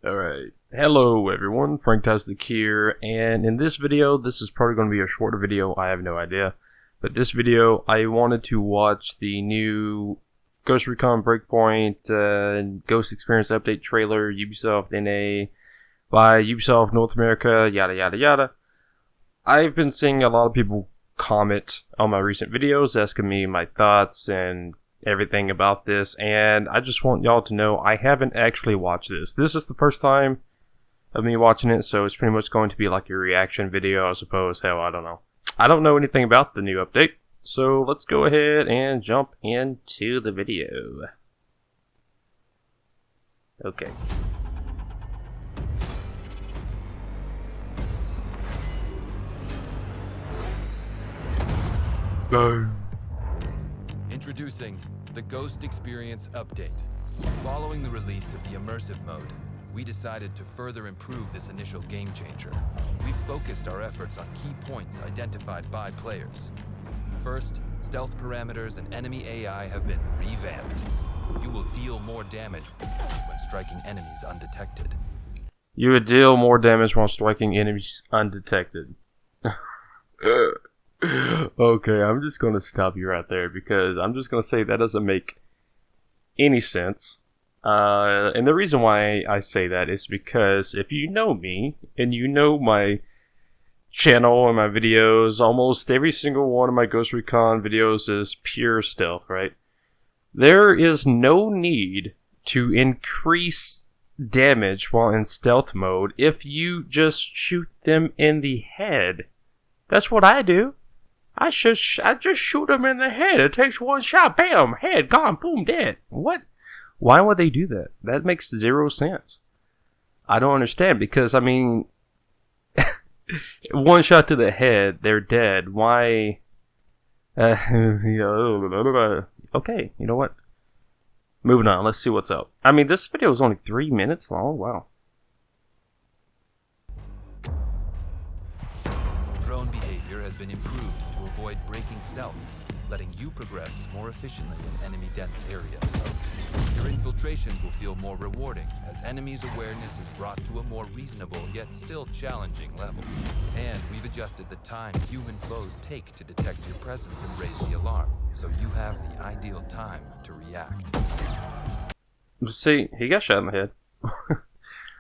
Alright, hello everyone, Franktastic here, and in this video, this is probably going to be a shorter video, I have no idea. But this video, I wanted to watch the new Recon Breakpoint Ghost Experience Update trailer, Ubisoft NA, by Ubisoft North America, yada yada yada. I've been seeing a lot of people comment on my recent videos, asking me my thoughts and everything about this, and I just want y'all to know I haven't actually watched this. This is the first time of me watching it, so it's pretty much going to be like a reaction video, I suppose. Hell, I don't know. I don't know anything about the new update, so let's go ahead and jump into the video. Okay. Go. Introducing the Ghost Experience Update. Following the release of the immersive mode, we decided to further improve this initial game changer. We focused our efforts on key points identified by players. First, stealth parameters and enemy AI have been revamped. You will deal more damage when striking enemies undetected. You would deal more damage while striking enemies undetected. Okay, I'm just going to stop you right there because I'm just going to say that doesn't make any sense. And the reason why I say that is because if you know me and you know my channel and my videos, almost every single one of my Ghost Recon videos is pure stealth, right? There is no need to increase damage while in stealth mode if you just shoot them in the head. That's what I do. I just shoot them in the head. It takes one shot. Bam! Head gone. Boom. Dead. What? Why would they do that? That makes zero sense. I don't understand because, I mean, one shot to the head, they're dead. Why? Okay, you know what? Moving on. Let's see what's up. I mean, this video is only 3 minutes long. Wow. Drone behavior has been improved to avoid breaking stealth, letting you progress more efficiently in enemy-dense areas. Your infiltrations will feel more rewarding as enemies' awareness is brought to a more reasonable yet still challenging level. And we've adjusted the time human foes take to detect your presence and raise the alarm, so you have the ideal time to react. See, he got shot in the head.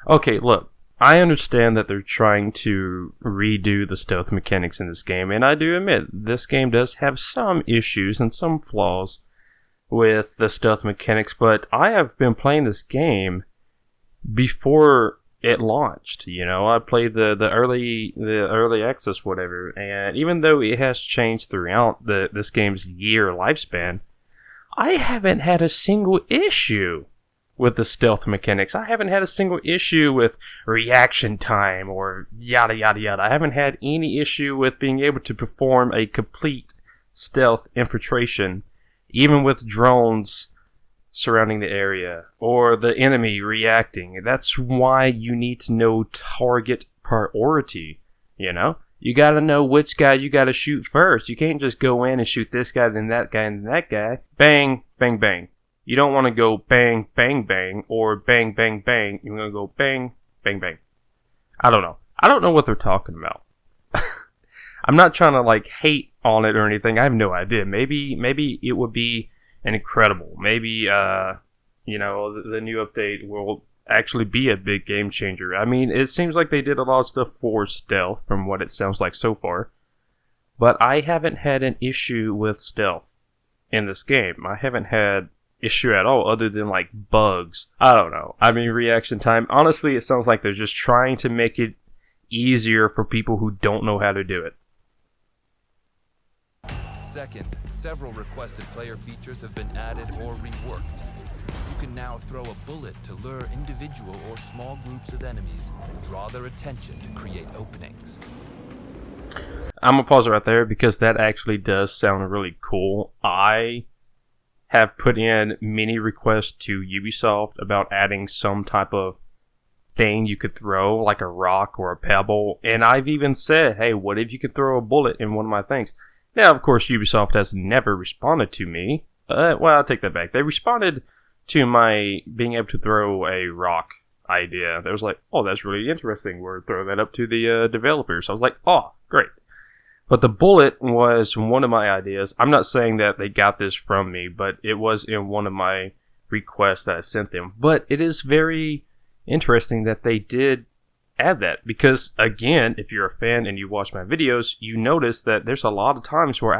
Okay, look. I understand that they're trying to redo the stealth mechanics in this game, and I do admit this game does have some issues and some flaws with the stealth mechanics, but I have been playing this game before it launched. You know, I played the early access whatever, and even though it has changed throughout this game's year lifespan, I haven't had a single issue with the stealth mechanics. I haven't had a single issue with reaction time or yada yada yada. I haven't had any issue with being able to perform a complete stealth infiltration, even with drones surrounding the area or the enemy reacting. That's why you need to know target priority, you know? You gotta know which guy you gotta shoot first. You can't just go in and shoot this guy, then that guy, and then that guy. Bang, bang, bang. You don't want to go bang, bang, bang, or bang, bang, bang. You're going to go bang, bang, bang. I don't know. I don't know what they're talking about. I'm not trying to, like, hate on it or anything. I have no idea. Maybe it would be incredible. Maybe, you know, the new update will actually be a big game changer. I mean, it seems like they did a lot of stuff for stealth from what it sounds like so far. But I haven't had an issue with stealth in this game. I haven't had issue at all other than like bugs. I don't know. I mean, reaction time, honestly, it sounds like they're just trying to make it easier for people who don't know how to do it. Second, several requested player features have been added or reworked. You can now throw a bullet to lure individual or small groups of enemies and draw their attention to create openings. I'm gonna pause right there because that actually does sound really cool. I have put in many requests to Ubisoft about adding some type of thing you could throw, like a rock or a pebble, and I've even said, hey, what if you could throw a bullet in one of my things? Now, of course, Ubisoft has never responded to me. Well, I'll take that back. They responded to my being able to throw a rock idea. They was like, oh, that's really interesting. We're throwing that up to the developers. I was like, oh, great. But the bullet was one of my ideas. I'm not saying that they got this from me, but it was in one of my requests that I sent them. But it is very interesting that they did add that, because again, if you're a fan and you watch my videos, you notice that there's a lot of times where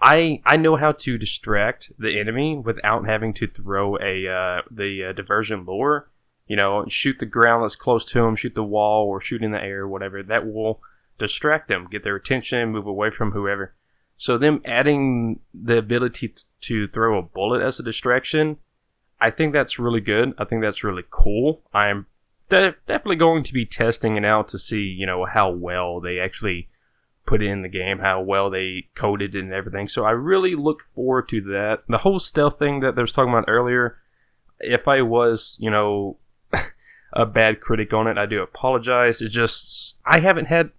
I know how to distract the enemy without having to throw the diversion lure. You know, shoot the ground that's close to them, shoot the wall, or shoot in the air, whatever. That will distract them, get their attention, move away from whoever. So them adding the ability to throw a bullet as a distraction, I think that's really good. I think that's really cool. I'm definitely going to be testing it out to see, you know, how well they actually put it in the game, how well they coded it and everything. So I really look forward to that. The whole stealth thing that they was talking about earlier, if I was, you know, a bad critic on it, I do apologize. It just, I haven't had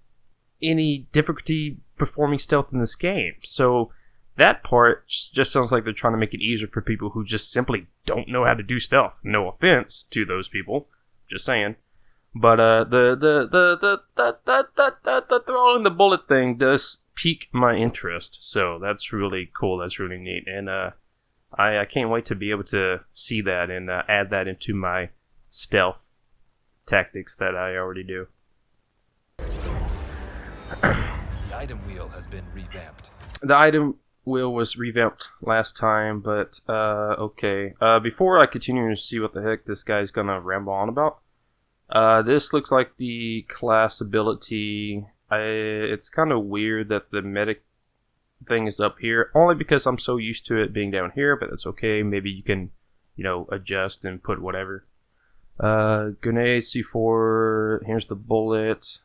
any difficulty performing stealth in this game. So that part just sounds like they're trying to make it easier for people who just simply don't know how to do stealth. No offense to those people, just saying. But the throwing the bullet thing does pique my interest. So that's really cool. That's really neat. And I can't wait to be able to see that and add that into my stealth tactics that I already do. The item wheel has been revamped. The item wheel was revamped last time, but okay. Before I continue to see what the heck this guy's gonna ramble on about, this looks like the class ability. It's kind of weird that the medic thing is up here, only because I'm so used to it being down here, but that's okay. Maybe you can, you know, adjust and put whatever. Grenade, C4, here's the bullet,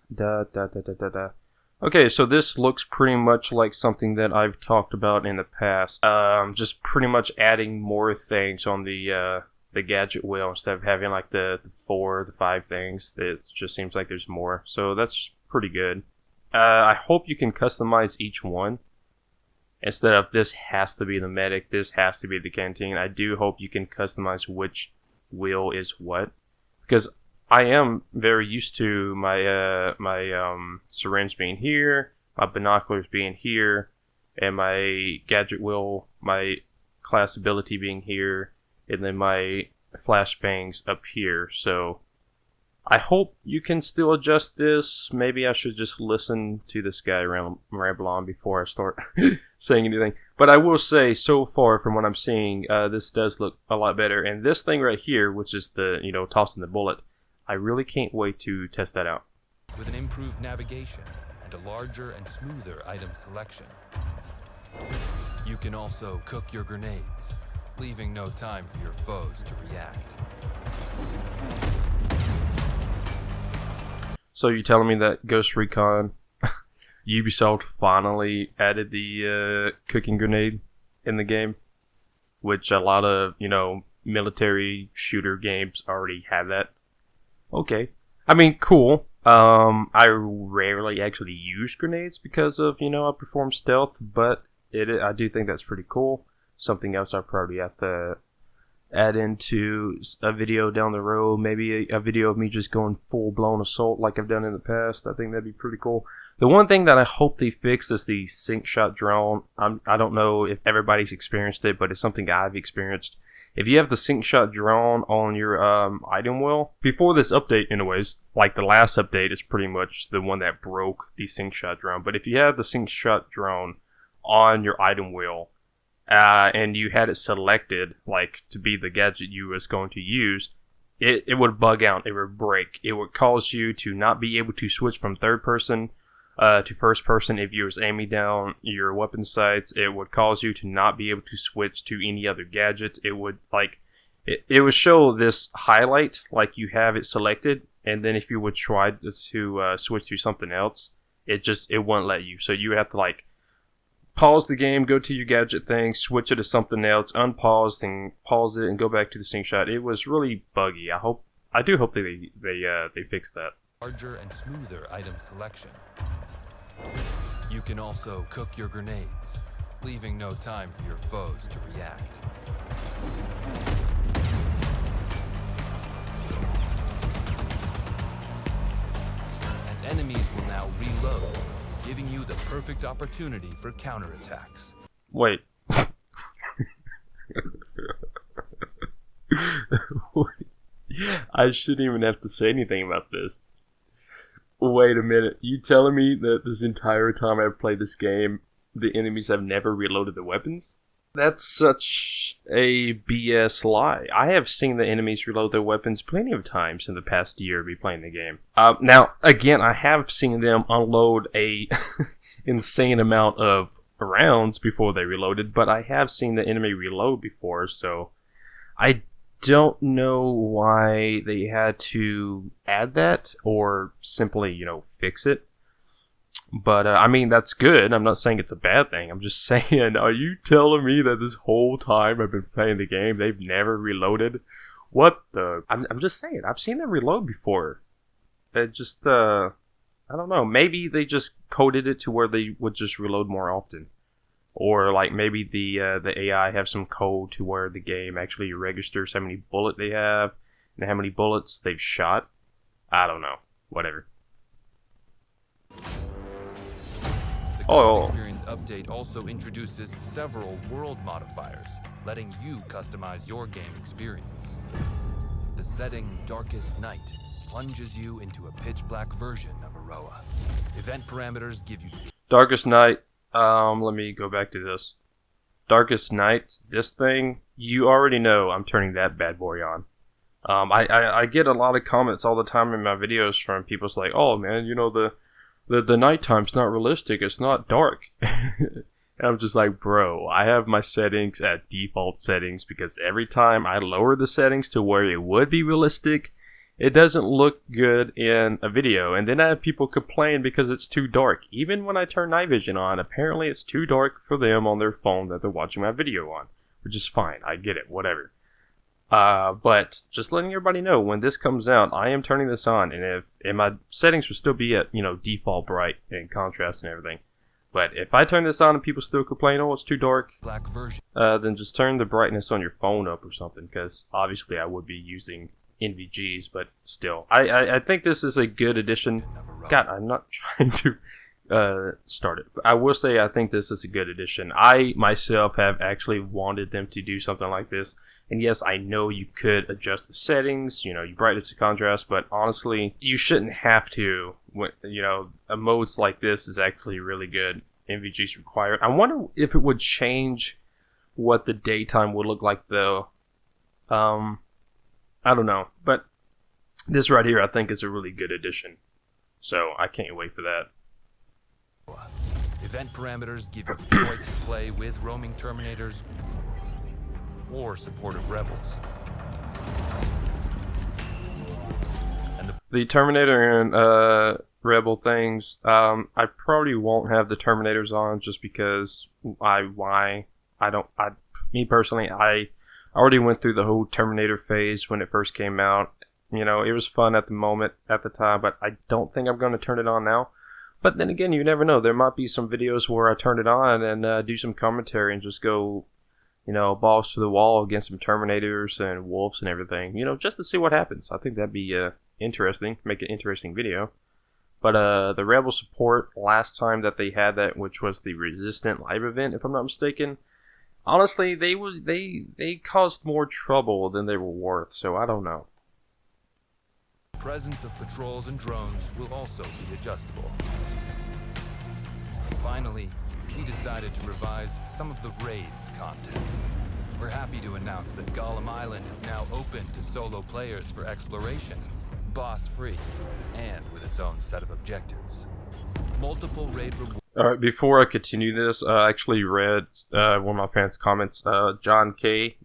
Okay, so this looks pretty much like something that I've talked about in the past. Just pretty much adding more things on the gadget wheel instead of having like the 5 things. It just seems like there's more. So that's pretty good. I hope you can customize each one. Instead of this has to be the medic, this has to be the canteen. I do hope you can customize which wheel is what. Because I am very used to my syringe being here, my binoculars being here, and my gadget wheel, my class ability being here, and then my flashbangs up here. So I hope you can still adjust this. Maybe I should just listen to this guy ramble on before I start saying anything. But I will say, so far from what I'm seeing, this does look a lot better. And this thing right here, which is the, you know, tossing the bullet, I really can't wait to test that out. With an improved navigation and a larger and smoother item selection, you can also cook your grenades, leaving no time for your foes to react. So you're telling me that Ghost Recon, Ubisoft finally added the cooking grenade in the game, which a lot of, you know, military shooter games already have that. Okay. I mean, cool. I rarely actually use grenades because of, you know, I perform stealth, but I do think that's pretty cool. Something else I'll probably have to add into a video down the road. Maybe a video of me just going full-blown assault like I've done in the past. I think that'd be pretty cool. The one thing that I hope they fix is the sync shot drone. I don't know if everybody's experienced it, but it's something I've experienced. If you have the sync shot drone on your item wheel, before this update anyways, like the last update is pretty much the one that broke the sync shot drone, but if you have the sync shot drone on your item wheel, and you had it selected like to be the gadget you was going to use, it would bug out, it would break, it would cause you to not be able to switch from third person to first person. If you was aiming down your weapon sights, it would cause you to not be able to switch to any other gadget. It would it would show this highlight like you have it selected, and then if you would try to switch to something else, it wouldn't let you. So you have to like pause the game, go to your gadget thing, switch it to something else, unpause and pause it, and go back to the sync shot. It was really buggy. I do hope they fix that. Larger and smoother item selection. You can also cook your grenades, leaving no time for your foes to react. enemies will now reload, giving you the perfect opportunity for counterattacks. Wait. I shouldn't even have to say anything about this. Wait a minute. You telling me that this entire time I've played this game, the enemies have never reloaded their weapons? That's such a BS lie. I have seen the enemies reload their weapons plenty of times in the past year of me playing the game. Now, again, I have seen them unload a insane amount of rounds before they reloaded, but I have seen the enemy reload before, so I don't know why they had to add that or simply, fix it. But, I mean, that's good. I'm not saying it's a bad thing. I'm just saying, are you telling me that this whole time I've been playing the game, they've never reloaded? What the? I'm just saying, I've seen them reload before. It just, I don't know. Maybe they just coded it to where they would just reload more often. Or, like, maybe the AI have some code to where the game actually registers how many bullets they have and how many bullets they've shot. I don't know. Whatever. The Ghost Experience update also introduces several world modifiers, letting you customize your game experience. The setting Darkest Night plunges you into a pitch-black version of Aroa. Event parameters give you... Darkest Night. Let me go back to this. Darkest Night, this thing, you already know I'm turning that bad boy on. I get a lot of comments all the time in my videos from people like, oh man, the nighttime's not realistic, it's not dark. And I'm just like, bro, I have my settings at default settings because every time I lower the settings to where it would be realistic, it doesn't look good in a video, and then I have people complain because it's too dark. Even when I turn night vision on, apparently it's too dark for them on their phone that they're watching my video on, which is fine. I get it, whatever. But just letting everybody know, when this comes out, I am turning this on, and my settings will still be at, default bright and contrast and everything. But if I turn this on and people still complain, oh, it's too dark, black version, then just turn the brightness on your phone up or something, because obviously I would be using NVGs, but still. I think this is a good addition. God, I'm not trying to start it. But I will say I think this is a good addition. I myself have actually wanted them to do something like this. And yes, I know you could adjust the settings, you brightness and contrast, but honestly, you shouldn't have to. A modes like this is actually really good. NVGs required. I wonder if it would change what the daytime would look like though. I don't know, but this right here I think is a really good addition. So I can't wait for that. Event parameters give you the choice to play with roaming Terminators or supportive Rebels. And the Terminator and Rebel things, I probably won't have the Terminators on just because me personally, I already went through the whole Terminator phase when it first came out. It was fun at the time, but I don't think I'm going to turn it on now. But then again, you never know. There might be some videos where I turn it on and do some commentary and just go, balls to the wall against some Terminators and wolves and everything, just to see what happens. I think that'd be interesting, make an interesting video. But the Rebel support, last time that they had that, which was the Resistant Live event, if I'm not mistaken, honestly, they caused more trouble than they were worth, so I don't know. The presence of patrols and drones will also be adjustable. Finally, we decided to revise some of the raids content. We're happy to announce that Golem Island is now open to solo players for exploration, boss-free, and with its own set of objectives. Multiple raid rewards. Alright, before I continue this, I actually read one of my fans' comments, John K.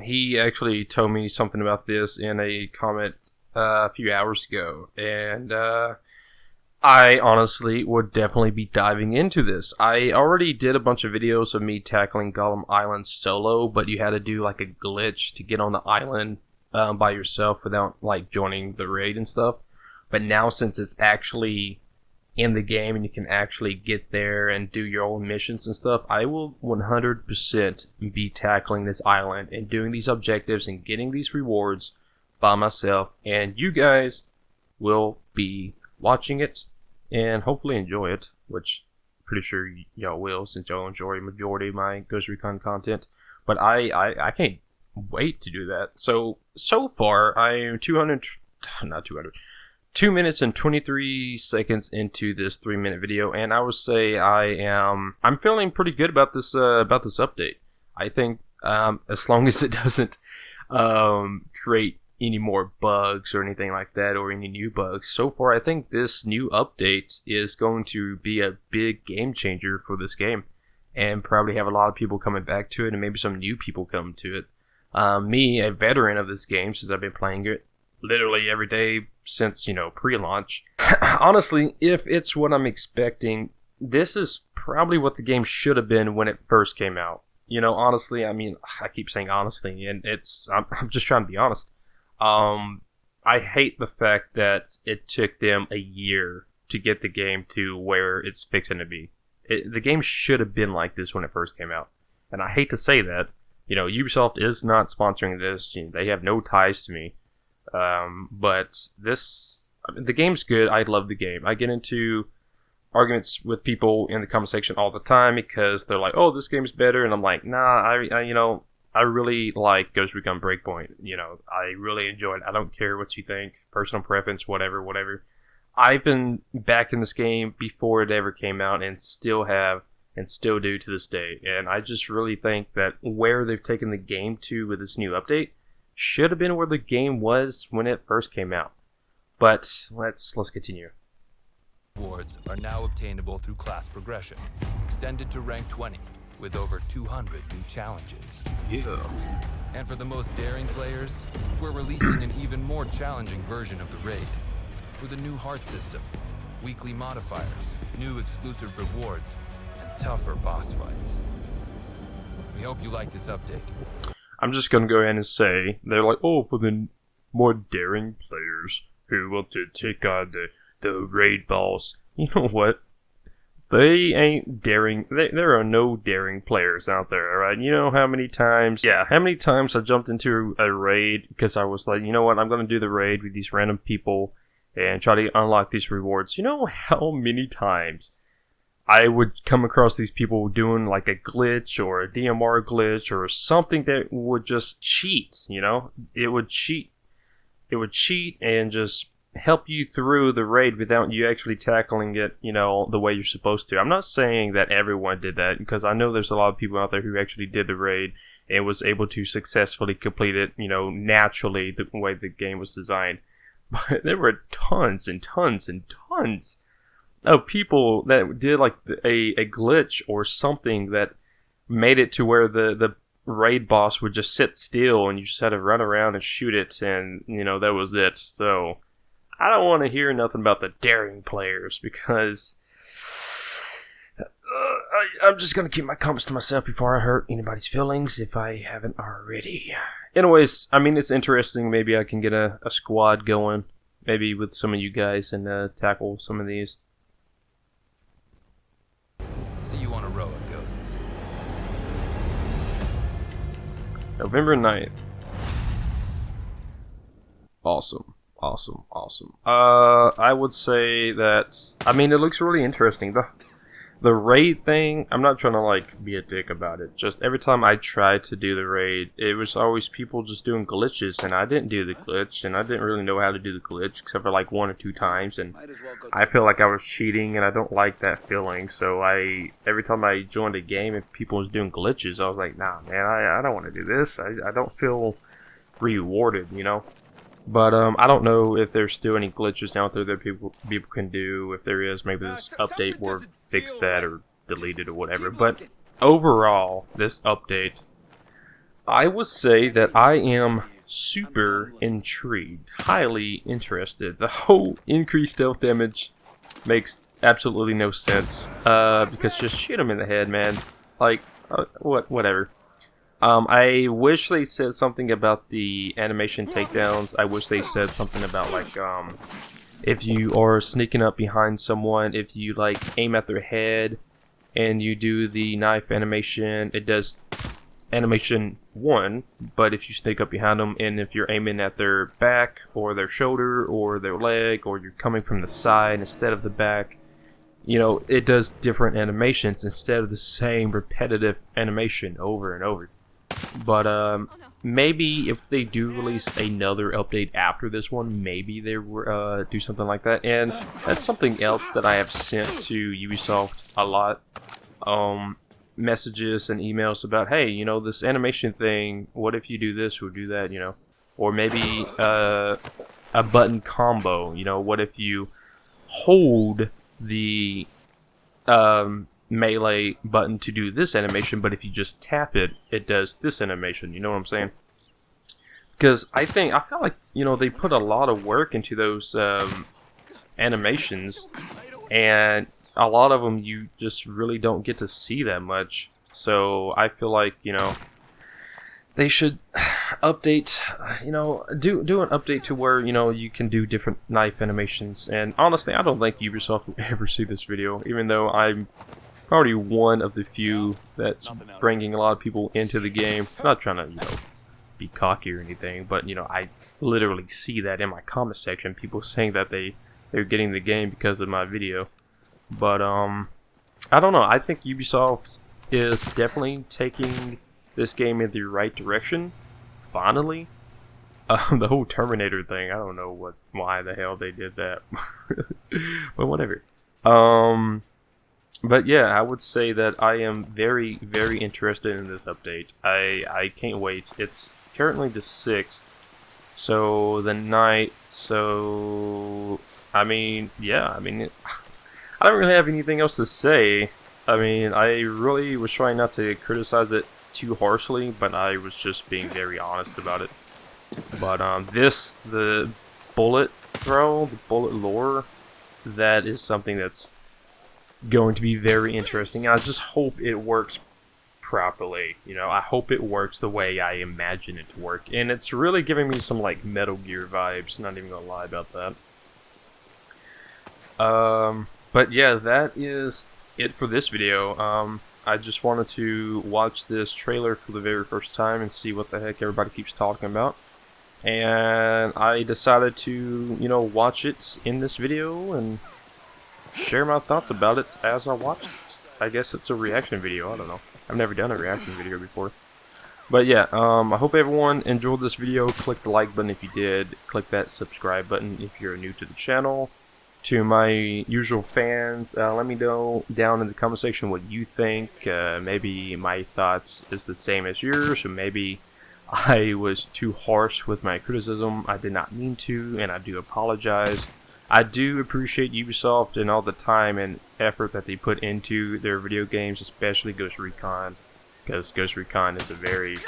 He actually told me something about this in a comment a few hours ago, and I honestly would definitely be diving into this. I already did a bunch of videos of me tackling Golem Island solo, but you had to do like a glitch to get on the island by yourself without like joining the raid and stuff. But now since it's actually in the game and you can actually get there and do your own missions and stuff, I will 100% be tackling this island and doing these objectives and getting these rewards by myself, and you guys will be watching it and hopefully enjoy it, which I'm pretty sure y'all will, since y'all enjoy a majority of my Ghost Recon content. But I can't wait to do that. So far, I am 2 minutes and 23 seconds into this 3-minute video, and I would say I'm feeling pretty good about this update. I think as long as it doesn't create any more bugs or anything like that, or any new bugs. So far, I think this new update is going to be a big game changer for this game, and probably have a lot of people coming back to it, and maybe some new people come to it. Me, a veteran of this game, since I've been playing it literally every day since, pre-launch. Honestly, if it's what I'm expecting, this is probably what the game should have been when it first came out. Honestly, I mean, I keep saying honestly, and I'm just trying to be honest. I hate the fact that it took them a year to get the game to where it's fixing to be. The game should have been like this when it first came out. And I hate to say that. Ubisoft is not sponsoring this. They have no ties to me. But the game's good. I love the game. I get into arguments with people in the comment section all the time because they're like, "Oh, this game's better," and I'm like, "Nah, I really like Ghost Recon Breakpoint. I really enjoy it. I don't care what you think, personal preference, whatever. I've been back in this game before it ever came out, and still have, and still do to this day. And I just really think that where they've taken the game to with this new update should have been where the game was when it first came out. But let's continue. Rewards are now obtainable through class progression, extended to rank 20, with over 200 new challenges. Yeah. And for the most daring players, we're releasing an even more challenging version of the raid, with a new heart system, weekly modifiers, new exclusive rewards, and tougher boss fights. We hope you like this update. I'm just gonna go ahead and say, they're like, "Oh, for the more daring players who want to take on the raid boss." You know what? They ain't daring. There are no daring players out there, alright? You know how many times I jumped into a raid because I was like, you know what, I'm gonna do the raid with these random people and try to unlock these rewards. You know how many times I would come across these people doing like a glitch or a DMR glitch or something that would just cheat, It would cheat and just help you through the raid without you actually tackling it, the way you're supposed to. I'm not saying that everyone did that, because I know there's a lot of people out there who actually did the raid and was able to successfully complete it, naturally, the way the game was designed. But there were tons and tons and tons of people that did like a glitch or something that made it to where the raid boss would just sit still and you just had to run around and shoot it, and that was it. So I don't want to hear nothing about the daring players, because I'm just going to keep my comments to myself before I hurt anybody's feelings if I haven't already. Anyways, I mean, it's interesting. Maybe I can get a squad going, maybe with some of you guys, and tackle some of these. See you on a row of ghosts. November 9th. Awesome. I would say that, I mean, it looks really interesting. The raid thing, I'm not trying to be a dick about it. Just every time I tried to do the raid, it was always people just doing glitches, and I didn't do the glitch, and I didn't really know how to do the glitch except for 1 or 2 times, and I feel like I was cheating, and I don't like that feeling. So every time I joined a game and people was doing glitches, I was like, nah, man, I don't want to do this. I don't feel rewarded, But I don't know if there's still any glitches out there that people can do. If there is, maybe this update will fix that or delete it or whatever. But overall, this update, I would say that I am super intrigued, highly interested. The whole increased stealth damage makes absolutely no sense, because just shoot them in the head, man. Whatever. I wish they said something about the animation takedowns. I wish they said something about if you are sneaking up behind someone, if you aim at their head and you do the knife animation, it does animation one, but if you sneak up behind them and if you're aiming at their back or their shoulder or their leg, or you're coming from the side instead of the back, you know, it does different animations instead of the same repetitive animation over and over. But maybe if they do release another update after this one, maybe they do something like that. And that's something else that I have sent to Ubisoft a lot. Messages and emails about, hey, you know, this animation thing, what if you do this or do that, you know? Or maybe a button combo, you know, what if you hold the melee button to do this animation, but if you just tap it, it does this animation, you know what I'm saying? Because I feel like, you know, they put a lot of work into those animations, and a lot of them you just really don't get to see that much. So I feel like, you know, they should update, you know, do an update to where, you know, you can do different knife animations. And honestly, I don't think Ubisoft will ever see this video, even though I'm probably one of the few that's bringing a lot of people into the game. I'm not trying to, you know, be cocky or anything, but, you know, I literally see that in my comment section, people saying that they're getting the game because of my video. But I don't know, I think Ubisoft is definitely taking this game in the right direction, finally. The whole Terminator thing, I don't know why the hell they did that. But whatever. But yeah, I would say that I am very, very interested in this update. I can't wait. It's currently the 6th, so the 9th, so I mean, yeah, I mean, I don't really have anything else to say. I mean, I really was trying not to criticize it too harshly, but I was just being very honest about it. But the bullet throw, the bullet lore, that is something that's going to be very interesting. I just hope it works properly. You know, I hope it works the way I imagine it to work. And it's really giving me some like Metal Gear vibes. Not even gonna lie about that. But yeah, that is it for this video. I just wanted to watch this trailer for the very first time and see what the heck everybody keeps talking about. And I decided to, you know, watch it in this video and share my thoughts about it as I watch it. I guess it's a reaction video, I don't know. I've never done a reaction video before. But yeah, I hope everyone enjoyed this video. Click the like button if you did. Click that subscribe button if you're new to the channel. To my usual fans, let me know down in the comment section what you think. Maybe my thoughts is the same as yours, or maybe I was too harsh with my criticism. I did not mean to, and I do apologize. I do appreciate Ubisoft and all the time and effort that they put into their video games, especially Ghost Recon, because Ghost Recon is a very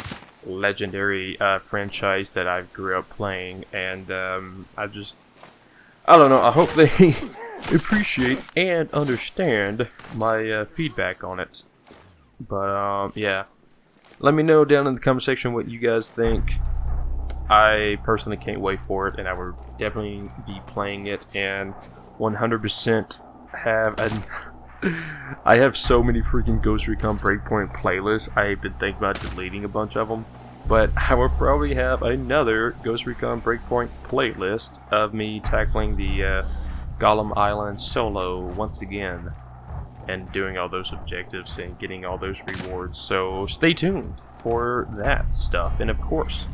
legendary franchise that I grew up playing, and I don't know, I hope they appreciate and understand my feedback on it. But yeah, let me know down in the comment section what you guys think. I personally can't wait for it, and I will definitely be playing it, and 100% I have so many freaking Ghost Recon Breakpoint playlists. I've been thinking about deleting a bunch of them, but I will probably have another Ghost Recon Breakpoint playlist of me tackling the Golem Island solo once again, and doing all those objectives and getting all those rewards. So stay tuned for that stuff, and of course,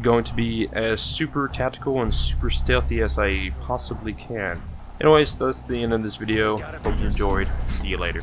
going to be as super tactical and super stealthy as I possibly can. Anyways, that's the end of this video. Hope you enjoyed. See you later.